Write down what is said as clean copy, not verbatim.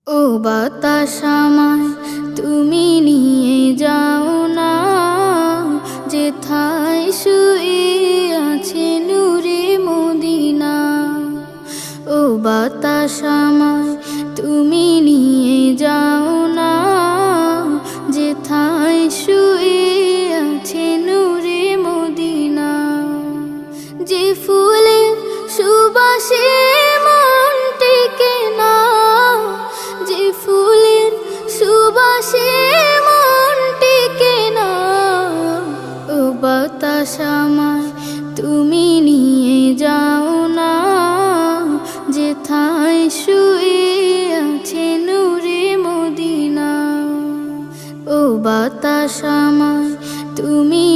ও বাতাস আমায় তুমি নিয়ে যাও না, যেথায় শুয়ে আছে নূরে মদিনা। ও বাতাস আমায় তুমি নিয়ে যাও না, যেথায় শুয়ে আছে নূরে মদিনা। যে ফুলের সুবাসে মন টেকে না, যে ফুলের সুবাসে মন টেকে না। ও বাতাস আমায় তুমি নিয়ে যাও না, যেথায় শুয়ে আছে নূরে মদিনা। ও বাতাস আমায় তুমি